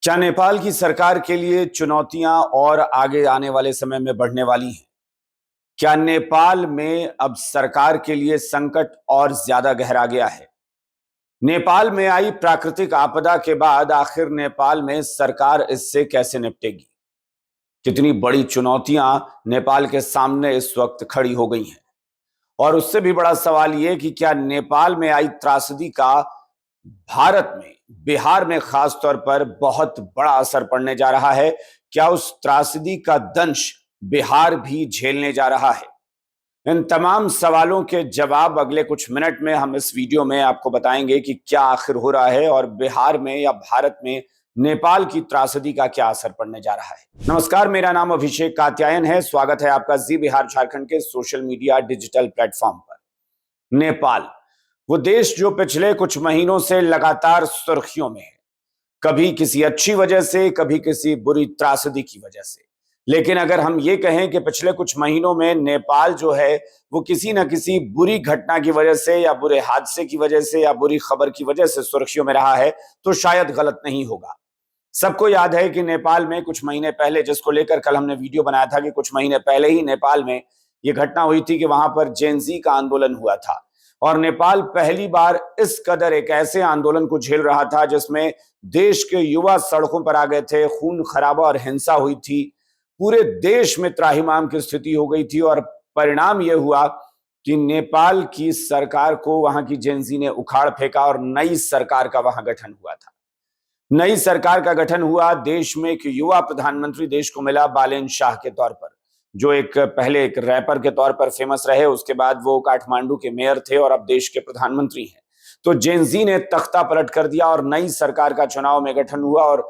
क्या नेपाल की सरकार के लिए चुनौतियां और आगे आने वाले समय में बढ़ने वाली हैं? क्या नेपाल में अब सरकार के लिए संकट और ज्यादा गहरा गया है? नेपाल में आई प्राकृतिक आपदा के बाद आखिर नेपाल में सरकार इससे कैसे निपटेगी? कितनी बड़ी चुनौतियां नेपाल के सामने इस वक्त खड़ी हो गई हैं? और उससे भी बड़ा सवाल यह कि क्या नेपाल में आई त्रासदी का भारत में, बिहार में खास तौर पर बहुत बड़ा असर पड़ने जा रहा है? क्या उस त्रासदी का दंश बिहार भी झेलने जा रहा है? इन तमाम सवालों के जवाब अगले कुछ मिनट में हम इस वीडियो में आपको बताएंगे कि क्या आखिर हो रहा है और बिहार में या भारत में नेपाल की त्रासदी का क्या असर पड़ने जा रहा है। नमस्कार, मेरा नाम अभिषेक कात्यायन है। स्वागत है आपका जी बिहार झारखंड के सोशल मीडिया डिजिटल प्लेटफॉर्म पर। नेपाल वो देश जो पिछले कुछ महीनों से लगातार सुर्खियों में है, कभी किसी अच्छी वजह से, कभी किसी बुरी त्रासदी की वजह से। लेकिन अगर हम ये कहें कि पिछले कुछ महीनों में नेपाल जो है वो किसी न किसी बुरी घटना की वजह से या बुरे हादसे की वजह से या बुरी खबर की वजह से सुर्खियों में रहा है, तो शायद गलत नहीं होगा। सबको याद है कि नेपाल में कुछ महीने पहले, जिसको लेकर कल हमने वीडियो बनाया था, कि कुछ महीने पहले ही नेपाल में यह घटना हुई थी कि वहां पर जेन ज़ी का आंदोलन हुआ था और नेपाल पहली बार इस कदर एक ऐसे आंदोलन को झेल रहा था जिसमें देश के युवा सड़कों पर आ गए थे, खून खराबा और हिंसा हुई थी, पूरे देश में त्राहिमाम की स्थिति हो गई थी। और परिणाम यह हुआ कि नेपाल की सरकार को वहां की जेन ज़ी ने उखाड़ फेंका और नई सरकार का वहां गठन हुआ था। नई सरकार का गठन हुआ, देश में एक युवा प्रधानमंत्री देश को मिला बालेन शाह के तौर पर, जो पहले एक रैपर के तौर पर फेमस रहे, उसके बाद वो काठमांडू के मेयर थे और अब देश के प्रधानमंत्री हैं। तो जेन ज़ी ने तख्ता पलट कर दिया और नई सरकार का चुनाव में गठन हुआ और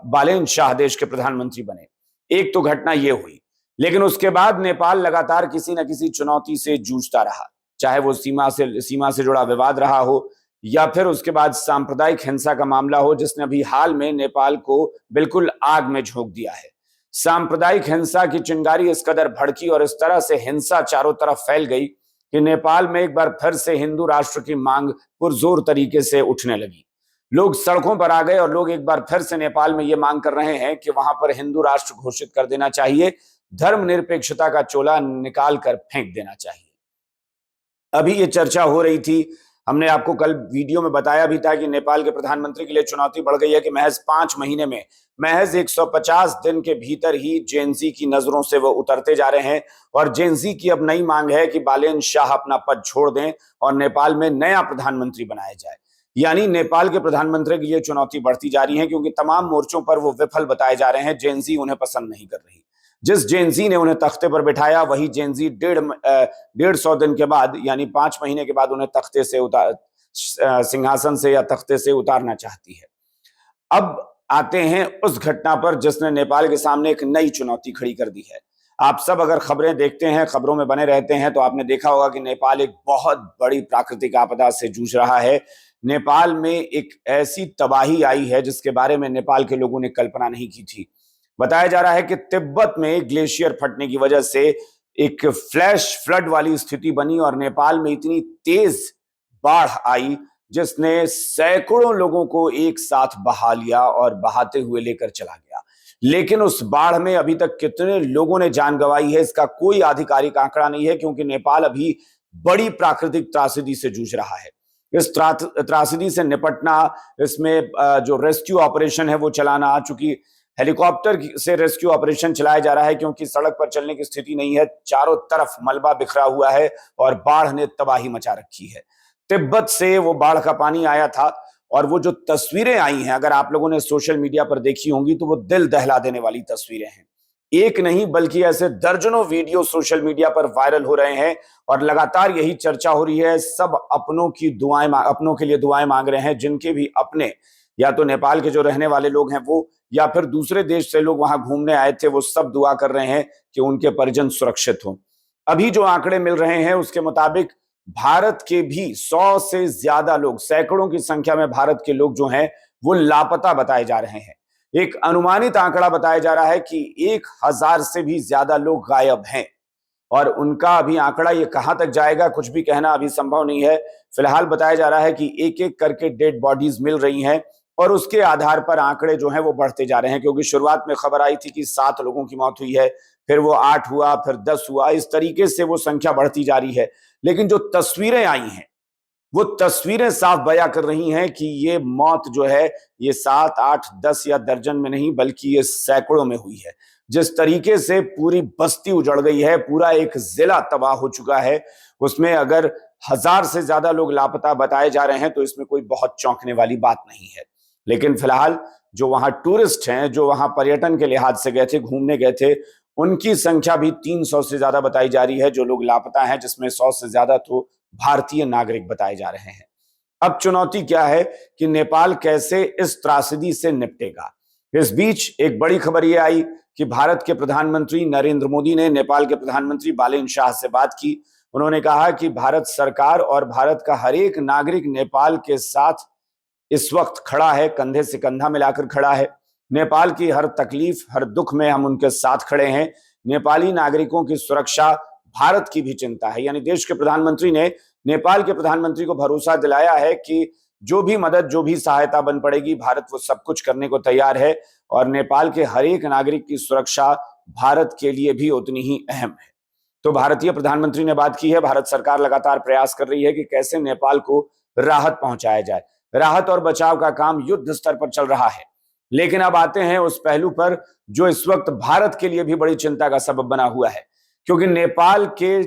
बालेन शाह देश के प्रधानमंत्री बने। एक तो घटना ये हुई, लेकिन उसके बाद नेपाल लगातार किसी न किसी चुनौती से जूझता रहा, चाहे वो सीमा से जुड़ा विवाद रहा हो या फिर उसके बाद सांप्रदायिक हिंसा का मामला हो, जिसने अभी हाल में नेपाल को बिल्कुल आग में झोंक दिया है। सांप्रदायिक हिंसा की चिंगारी इस कदर भड़की और इस तरह से हिंसा चारों तरफ फैल गई कि नेपाल में एक बार फिर से हिंदू राष्ट्र की मांग पुरजोर तरीके से उठने लगी। लोग सड़कों पर आ गए और लोग एक बार फिर से नेपाल में ये मांग कर रहे हैं कि वहां पर हिंदू राष्ट्र घोषित कर देना चाहिए, धर्मनिरपेक्षता का चोला निकाल कर फेंक देना चाहिए। अभी ये चर्चा हो रही थी, हमने आपको कल वीडियो में बताया भी था कि नेपाल के प्रधानमंत्री के लिए चुनौती बढ़ गई है कि महज 5 महीने में, महज 150 दिन के भीतर ही जेन ज़ी की नजरों से वो उतरते जा रहे हैं। और जेन ज़ी की अब नई मांग है कि बालेन शाह अपना पद छोड़ दें और नेपाल में नया प्रधानमंत्री बनाया जाए। यानी नेपाल के प्रधानमंत्री के लिए चुनौती बढ़ती जा रही है, क्योंकि तमाम मोर्चों पर वो विफल बताए जा रहे हैं। जेन ज़ी उन्हें पसंद नहीं कर रही। जिस जेन ज़ी ने उन्हें तख्ते पर बिठाया, वही जेन ज़ी 150 दिन के बाद, यानी 5 महीने के बाद, उन्हें तख्ते से सिंहासन से या तख्ते से उतारना चाहती है। अब आते हैं उस घटना पर जिसने नेपाल के सामने एक नई चुनौती खड़ी कर दी है। आप सब अगर खबरें देखते हैं, खबरों में बने रहते हैं, तो आपने देखा होगा कि नेपाल एक बहुत बड़ी प्राकृतिक आपदा से जूझ रहा है। नेपाल में एक ऐसी तबाही आई है जिसके बारे में नेपाल के लोगों ने कल्पना नहीं की थी। बताया जा रहा है कि तिब्बत में ग्लेशियर फटने की वजह से एक फ्लैश फ्लड वाली स्थिति बनी और नेपाल में इतनी तेज बाढ़ आई जिसने सैकड़ों लोगों को एक साथ बहा लिया और बहाते हुए लेकर चला गया। लेकिन उस बाढ़ में अभी तक कितने लोगों ने जान गंवाई है, इसका कोई आधिकारिक आंकड़ा नहीं है, क्योंकि नेपाल अभी बड़ी प्राकृतिक त्रासदी से जूझ रहा है। इस त्रासदी से निपटना, इसमें जो रेस्क्यू ऑपरेशन है वो चलाना, चूंकि हेलीकॉप्टर से रेस्क्यू ऑपरेशन चलाया जा रहा है क्योंकि सड़क पर चलने की स्थिति नहीं है, चारों तरफ मलबा बिखरा हुआ है और बाढ़ ने तबाही मचा रखी है। तिब्बत से वो बाढ़ का पानी आया था और वो जो तस्वीरें आई हैं, अगर आप लोगों ने सोशल मीडिया पर देखी होंगी, तो वो दिल दहला देने वाली तस्वीरें हैं। एक नहीं बल्कि ऐसे दर्जनों वीडियो सोशल मीडिया पर वायरल हो रहे हैं और लगातार यही चर्चा हो रही है। सब अपनों के लिए दुआएं मांग रहे हैं, जिनके भी अपने, या तो नेपाल के जो रहने वाले लोग हैं वो, या फिर दूसरे देश से लोग वहां घूमने आए थे, वो सब दुआ कर रहे हैं कि उनके परिजन सुरक्षित हों। अभी जो आंकड़े मिल रहे हैं उसके मुताबिक भारत के भी 100 से ज्यादा लोग, सैकड़ों की संख्या में भारत के लोग जो हैं वो लापता बताए जा रहे हैं। एक अनुमानित आंकड़ा बताया जा रहा है कि 1000 से भी ज्यादा लोग गायब हैं और उनका अभी आंकड़ा ये कहां तक जाएगा, कुछ भी कहना अभी संभव नहीं है। फिलहाल बताया जा रहा है कि एक एक करके डेड बॉडीज मिल रही हैं और उसके आधार पर आंकड़े जो हैं वो बढ़ते जा रहे हैं, क्योंकि शुरुआत में खबर आई थी कि 7 लोगों की मौत हुई है, फिर वो 8 हुआ, फिर 10 हुआ, इस तरीके से वो संख्या बढ़ती जा रही है। लेकिन जो तस्वीरें आई हैं वो तस्वीरें साफ बयां कर रही हैं कि ये मौत जो है ये 7, 8, 10 या दर्जन में नहीं बल्कि ये सैकड़ों में हुई है। जिस तरीके से पूरी बस्ती उजड़ गई है, पूरा एक जिला तबाह हो चुका है, उसमें अगर 1000 से ज्यादा लोग लापता बताए जा रहे हैं तो इसमें कोई बहुत चौंकने वाली बात नहीं है। लेकिन फिलहाल जो वहां टूरिस्ट हैं, जो वहां पर्यटन के लिहाज से गए थे, घूमने गए थे, उनकी संख्या भी 300 से ज्यादा बताई जा रही है जो लोग लापता हैं, जिसमें 100 से ज्यादा तो भारतीय नागरिक बताए जा रहे हैं। अब चुनौती क्या है कि नेपाल कैसे इस त्रासदी से निपटेगा। इस बीच एक बड़ी खबर यह आई कि भारत के प्रधानमंत्री नरेंद्र मोदी ने नेपाल के प्रधानमंत्री बालेन शाह से बात की। उन्होंने कहा कि भारत सरकार और भारत का हर एक नागरिक नेपाल के साथ इस वक्त खड़ा है, कंधे से कंधा मिलाकर खड़ा है। नेपाल की हर तकलीफ, हर दुख में हम उनके साथ खड़े हैं। नेपाली नागरिकों की सुरक्षा भारत की भी चिंता है। यानी देश के प्रधानमंत्री ने नेपाल के प्रधानमंत्री को भरोसा दिलाया है कि जो भी मदद, जो भी सहायता बन पड़ेगी, भारत वो सब कुछ करने को तैयार है और नेपाल के हर एक नागरिक की सुरक्षा भारत के लिए भी उतनी ही अहम है। तो भारतीय प्रधानमंत्री ने बात की है। भारत सरकार लगातार प्रयास कर रही है कि कैसे नेपाल को राहत पहुंचाया जाए। राहत और बचाव का काम युद्ध स्तर पर चल रहा है। लेकिन अब आते हैं उस पहलू पर जो इस वक्त भारत के लिए भी बड़ी चिंता का सबब बना हुआ है, क्योंकि नेपाल के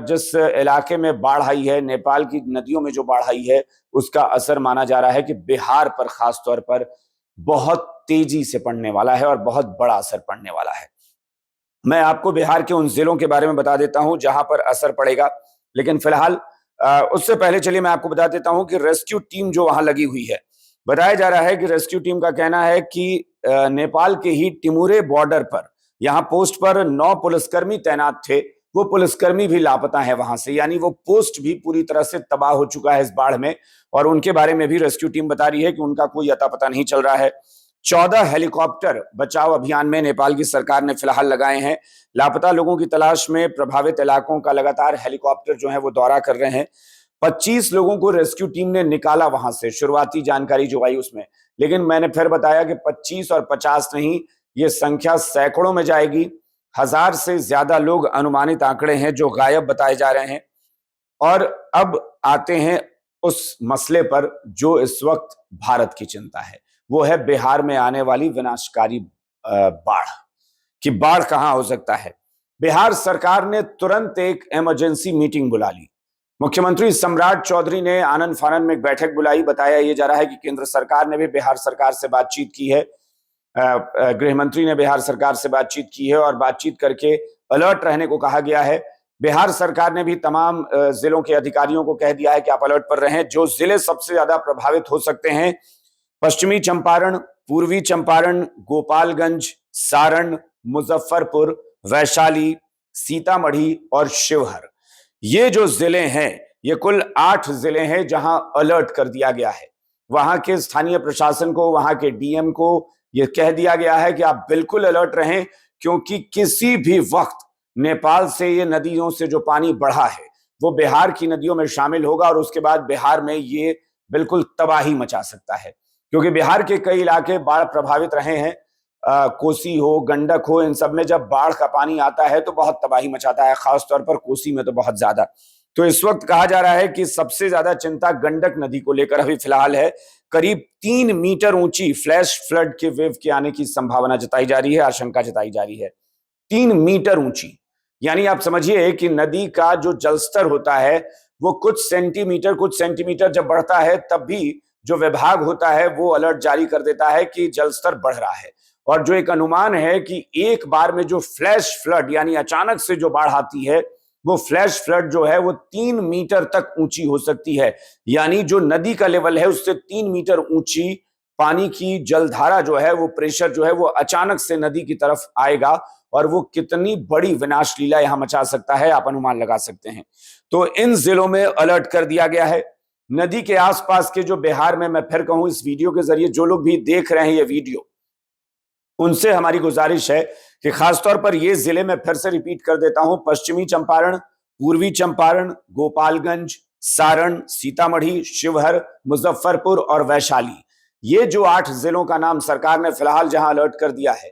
जिस इलाके में बाढ़ आई है, नेपाल की नदियों में जो बाढ़ आई है, उसका असर माना जा रहा है कि बिहार पर खास तौर पर बहुत तेजी से पड़ने वाला है और बहुत बड़ा असर पड़ने वाला है। मैं आपको बिहार के उन जिलों के बारे में बता देता हूं जहां पर असर पड़ेगा, लेकिन फिलहाल उससे पहले चलिए मैं आपको बता देता हूं कि रेस्क्यू टीम जो वहां लगी हुई है, बताया जा रहा है कि रेस्क्यू टीम का कहना है कि नेपाल के ही टिमुरे बॉर्डर पर, यहां पोस्ट पर 9 पुलिसकर्मी तैनात थे, वो पुलिसकर्मी भी लापता है वहां से। यानी वो पोस्ट भी पूरी तरह से तबाह हो चुका है इस बाढ़ में, और उनके बारे में भी रेस्क्यू टीम बता रही है कि उनका कोई अता पता नहीं चल रहा है। 14 हेलीकॉप्टर बचाव अभियान में नेपाल की सरकार ने फिलहाल लगाए हैं। लापता लोगों की तलाश में प्रभावित इलाकों का लगातार हेलीकॉप्टर जो है वो दौरा कर रहे हैं। 25 लोगों को रेस्क्यू टीम ने निकाला वहां से, शुरुआती जानकारी जो आई उसमें। लेकिन मैंने फिर बताया कि 25 और 50 नहीं, ये संख्या सैकड़ों में जाएगी। 1000 से ज्यादा लोग अनुमानित आंकड़े हैं जो गायब बताए जा रहे हैं। और अब आते हैं उस मसले पर जो इस वक्त भारत की चिंता है, वो है बिहार में आने वाली विनाशकारी बाढ़। कि बाढ़ कहां हो सकता है। बिहार सरकार ने तुरंत एक इमरजेंसी मीटिंग बुला ली। मुख्यमंत्री सम्राट चौधरी ने आनंद फानंद में एक बैठक बुलाई। बताया यह जा रहा है कि केंद्र सरकार ने भी बिहार सरकार से बातचीत की है, गृह मंत्री ने बिहार सरकार से बातचीत की है और बातचीत करके अलर्ट रहने को कहा गया है। बिहार सरकार ने भी तमाम जिलों के अधिकारियों को कह दिया है कि आप अलर्ट पर रहें। जो जिले सबसे ज्यादा प्रभावित हो सकते हैं, पश्चिमी चंपारण, पूर्वी चंपारण, गोपालगंज, सारण, मुजफ्फरपुर, वैशाली, सीतामढ़ी और शिवहर, ये जो जिले हैं, ये कुल 8 जिले हैं जहां अलर्ट कर दिया गया है। वहां के स्थानीय प्रशासन को, वहां के डीएम को यह कह दिया गया है कि आप बिल्कुल अलर्ट रहें, क्योंकि किसी भी वक्त नेपाल से ये नदियों से जो पानी बढ़ा है वो बिहार की नदियों में शामिल होगा और उसके बाद बिहार में ये बिल्कुल तबाही मचा सकता है। क्योंकि बिहार के कई इलाके बाढ़ प्रभावित रहे हैं, कोसी हो, गंडक हो, इन सब में जब बाढ़ का पानी आता है तो बहुत तबाही मचाता है, खासतौर पर कोसी में तो बहुत ज्यादा। तो इस वक्त कहा जा रहा है कि सबसे ज्यादा चिंता गंडक नदी को लेकर अभी फिलहाल है। करीब 3 मीटर ऊंची फ्लैश फ्लड के वेव के आने की संभावना जताई जा रही है, आशंका जताई जा रही है। 3 मीटर ऊंची, यानी आप समझिए कि नदी का जो जलस्तर होता है वो कुछ सेंटीमीटर जब बढ़ता है तब भी जो विभाग होता है वो अलर्ट जारी कर देता है कि जलस्तर बढ़ रहा है। और जो एक अनुमान है कि एक बार में जो फ्लैश फ्लड यानी अचानक से जो बाढ़ आती है, वो फ्लैश फ्लड जो है वो 3 मीटर तक ऊंची हो सकती है। यानी जो नदी का लेवल है उससे 3 मीटर ऊंची पानी की जलधारा जो है, वो प्रेशर जो है वो अचानक से नदी की तरफ आएगा और वो कितनी बड़ी विनाश लीला यहां मचा सकता है, आप अनुमान लगा सकते हैं। तो इन जिलों में अलर्ट कर दिया गया है। नदी के आसपास के जो बिहार में, मैं फिर कहूं इस वीडियो के जरिए जो लोग भी देख रहे हैं ये वीडियो, उनसे हमारी गुजारिश है कि खासतौर पर ये जिले में फिर से रिपीट कर देता हूं, पश्चिमी चंपारण, पूर्वी चंपारण, गोपालगंज, सारण, सीतामढ़ी, शिवहर, मुजफ्फरपुर और वैशाली, ये जो 8 जिलों का नाम सरकार ने फिलहाल जहां अलर्ट कर दिया है,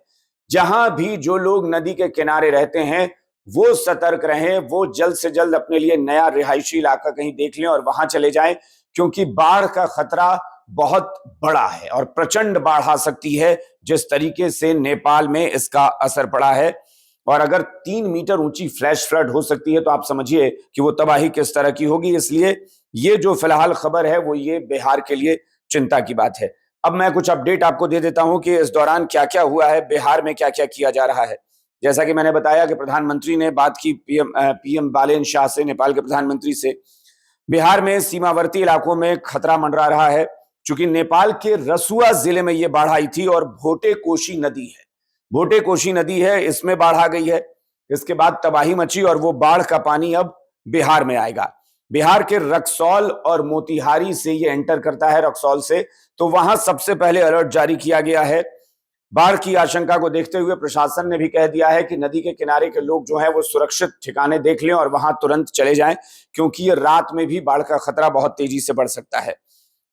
जहां भी जो लोग नदी के किनारे रहते हैं वो सतर्क रहें, वो जल्द से जल्द अपने लिए नया रिहायशी इलाका कहीं देख लें और वहां चले जाएं, क्योंकि बाढ़ का खतरा बहुत बड़ा है और प्रचंड बाढ़ आ सकती है जिस तरीके से नेपाल में इसका असर पड़ा है। और अगर 3 मीटर ऊंची फ्लैश फ्लड हो सकती है तो आप समझिए कि वो तबाही किस तरह की होगी। इसलिए ये जो फिलहाल खबर है वो ये बिहार के लिए चिंता की बात है। अब मैं कुछ अपडेट आपको दे देता हूं कि इस दौरान क्या क्या हुआ है, बिहार में क्या क्या किया जा रहा है। जैसा कि मैंने बताया कि प्रधानमंत्री ने बात की पीएम बालेन शाह से, नेपाल के प्रधानमंत्री से। बिहार में सीमावर्ती इलाकों में खतरा मंडरा रहा है, क्योंकि नेपाल के रसुआ जिले में यह बाढ़ आई थी और भोटे कोशी नदी है, भोटे कोशी नदी है, इसमें बाढ़ आ गई है। इसके बाद तबाही मची और वो बाढ़ का पानी अब बिहार में आएगा। बिहार के रक्सौल और मोतिहारी से ये एंटर करता है, रक्सौल से, तो वहां सबसे पहले अलर्ट जारी किया गया है। बाढ़ की आशंका को देखते हुए प्रशासन ने भी कह दिया है कि नदी के किनारे के लोग जो हैं वो सुरक्षित ठिकाने देख लें और वहां तुरंत चले जाएं, क्योंकि ये रात में भी बाढ़ का खतरा बहुत तेजी से बढ़ सकता है।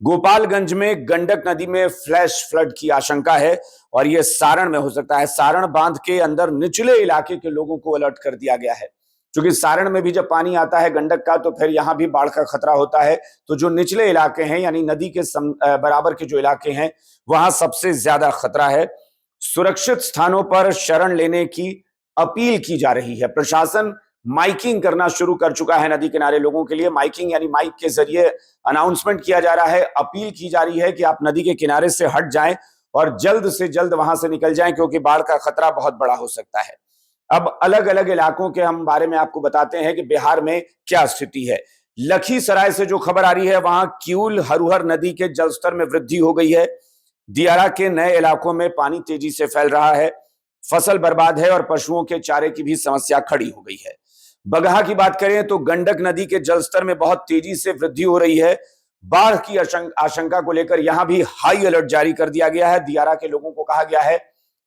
गोपालगंज में गंडक नदी में फ्लैश फ्लड की आशंका है और यह सारण में हो सकता है। सारण बांध के अंदर निचले इलाके के लोगों को अलर्ट कर दिया गया है, क्योंकि सारण में भी जब पानी आता है गंडक का तो फिर यहां भी बाढ़ का खतरा होता है। तो जो निचले इलाके हैं यानी नदी के बराबर के जो इलाके हैं वहां सबसे ज्यादा खतरा है। सुरक्षित स्थानों पर शरण लेने की अपील की जा रही है। प्रशासन माइकिंग करना शुरू कर चुका है नदी किनारे लोगों के लिए। माइकिंग यानी माइक के जरिए अनाउंसमेंट किया जा रहा है, अपील की जा रही है कि आप नदी के किनारे से हट जाएं और जल्द से जल्द वहां से निकल जाएं, क्योंकि बाढ़ का खतरा बहुत बड़ा हो सकता है। अब अलग अलग इलाकों के हम बारे में आपको बताते हैं कि बिहार में क्या स्थिति है। लखीसराय से जो खबर आ रही है, वहां किऊल हरुहर नदी के जलस्तर में वृद्धि हो गई है। दियारा के नए इलाकों में पानी तेजी से फैल रहा है, फसल बर्बाद है और पशुओं के चारे की भी समस्या खड़ी हो गई है। बगहा की बात करें तो गंडक नदी के जलस्तर में बहुत तेजी से वृद्धि हो रही है। बाढ़ की आशंका को लेकर यहां भी हाई अलर्ट जारी कर दिया गया है। दियारा के लोगों को कहा गया है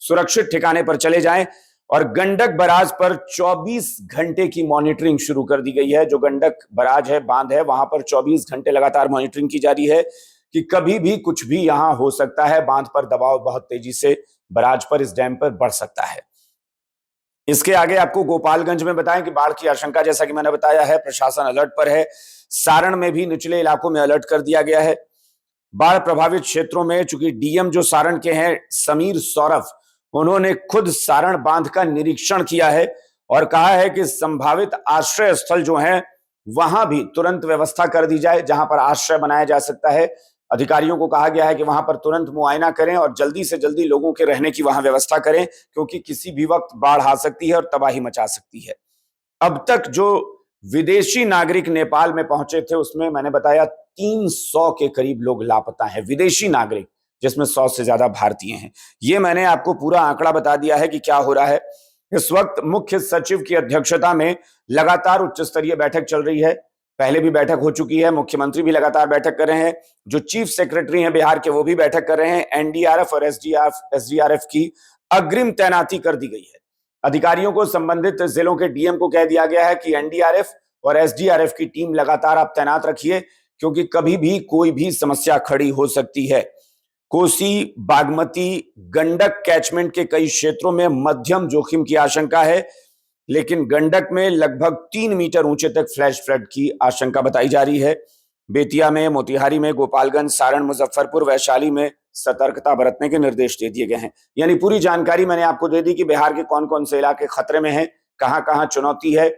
सुरक्षित ठिकाने पर चले जाएं और गंडक बराज पर 24 घंटे की मॉनिटरिंग शुरू कर दी गई है। जो गंडक बराज है, बांध है, वहां पर 24 घंटे लगातार मॉनिटरिंग की जा रही है कि कभी भी कुछ भी यहां हो सकता है। बांध पर दबाव बहुत तेजी से बराज पर, इस डैम पर बढ़ सकता है। इसके आगे आपको गोपालगंज में बताएं कि बाढ़ की आशंका, जैसा कि मैंने बताया है, प्रशासन अलर्ट पर है। सारण में भी निचले इलाकों में अलर्ट कर दिया गया है। बाढ़ प्रभावित क्षेत्रों में चूंकि डीएम जो सारण के हैं समीर सौरभ, उन्होंने खुद सारण बांध का निरीक्षण किया है और कहा है कि संभावित आश्रय स्थल जो हैं वहां भी तुरंत व्यवस्था कर दी जाए, जहां पर आश्रय बनाया जा सकता है। अधिकारियों को कहा गया है कि वहां पर तुरंत मुआयना करें और जल्दी से जल्दी लोगों के रहने की वहां व्यवस्था करें, क्योंकि किसी भी वक्त बाढ़ आ सकती है और तबाही मचा सकती है। अब तक जो विदेशी नागरिक नेपाल में पहुंचे थे उसमें मैंने बताया 300 के करीब लोग लापता हैं, विदेशी नागरिक, जिसमें 100 से ज्यादा भारतीय हैं। ये मैंने आपको पूरा आंकड़ा बता दिया है कि क्या हो रहा है। इस वक्त मुख्य सचिव की अध्यक्षता में लगातार उच्च स्तरीय बैठक चल रही है। पहले भी बैठक हो चुकी है, मुख्यमंत्री भी लगातार बैठक कर रहे हैं, जो चीफ सेक्रेटरी हैं बिहार के वो भी बैठक कर रहे हैं। एनडीआरएफ और एसडीआरएफ की अग्रिम तैनाती कर दी गई है। अधिकारियों को संबंधित जिलों के डीएम को कह दिया गया है कि एनडीआरएफ और एसडीआरएफ की टीम लगातार आप तैनात रखिए, क्योंकि कभी भी कोई भी समस्या खड़ी हो सकती है। कोसी, बागमती, गंडक कैचमेंट के कई क्षेत्रों में मध्यम जोखिम की आशंका है, लेकिन गंडक में लगभग 3 मीटर ऊंचे तक फ्लैश फ्लड की आशंका बताई जा रही है। बेतिया में, मोतिहारी में, गोपालगंज, सारण, मुजफ्फरपुर, वैशाली में सतर्कता बरतने के निर्देश दे दिए गए हैं। यानी पूरी जानकारी मैंने आपको दे दी कि बिहार के कौन कौन से इलाके खतरे में हैं, कहां कहां चुनौती है।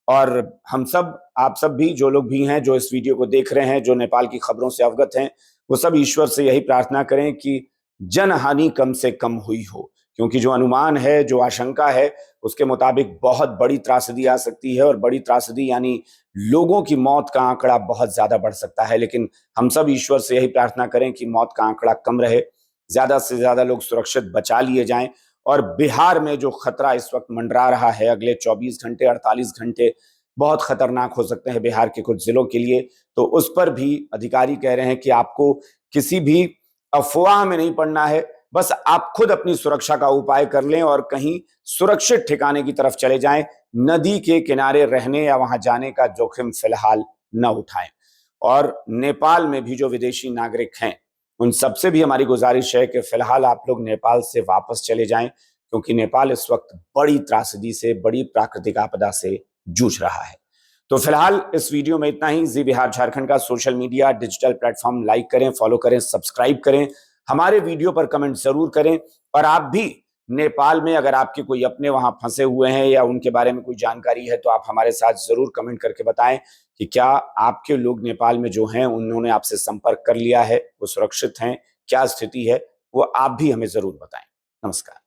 और हम सब, आप सब भी, जो लोग भी हैं जो इस वीडियो को देख रहे हैं, जो नेपाल की खबरों से अवगत हैं, वो सब ईश्वर से यही प्रार्थना करें कि जनहानि कम से कम हुई हो, क्योंकि जो अनुमान है, जो आशंका है, उसके मुताबिक बहुत बड़ी त्रासदी आ सकती है। और बड़ी त्रासदी यानी लोगों की मौत का आंकड़ा बहुत ज्यादा बढ़ सकता है। लेकिन हम सब ईश्वर से यही प्रार्थना करें कि मौत का आंकड़ा कम रहे, ज्यादा से ज्यादा लोग सुरक्षित बचा लिए जाएं। और बिहार में जो खतरा इस वक्त मंडरा रहा है, अगले 24 घंटे, 48 घंटे बहुत खतरनाक हो सकते हैं बिहार के कुछ जिलों के लिए, तो उस पर भी अधिकारी कह रहे हैं कि आपको किसी भी अफवाह में नहीं पड़ना है। बस आप खुद अपनी सुरक्षा का उपाय कर लें और कहीं सुरक्षित ठिकाने की तरफ चले जाएं। नदी के किनारे रहने या वहां जाने का जोखिम फिलहाल न उठाएं। और नेपाल में भी जो विदेशी नागरिक हैं उन सबसे भी हमारी गुजारिश है कि फिलहाल आप लोग नेपाल से वापस चले जाएं, क्योंकि नेपाल इस वक्त बड़ी त्रासदी से, बड़ी प्राकृतिक आपदा से जूझ रहा है। तो फिलहाल इस वीडियो में इतना ही। जी बिहार झारखंड का social media digital platform like करें, फॉलो करें, सब्सक्राइब करें, हमारे वीडियो पर कमेंट जरूर करें। और आप भी नेपाल में अगर आपके कोई अपने वहां फंसे हुए हैं या उनके बारे में कोई जानकारी है तो आप हमारे साथ जरूर कमेंट करके बताएं कि क्या आपके लोग नेपाल में जो हैं उन्होंने आपसे संपर्क कर लिया है, वो सुरक्षित हैं, क्या स्थिति है, वो आप भी हमें जरूर बताएं। नमस्कार।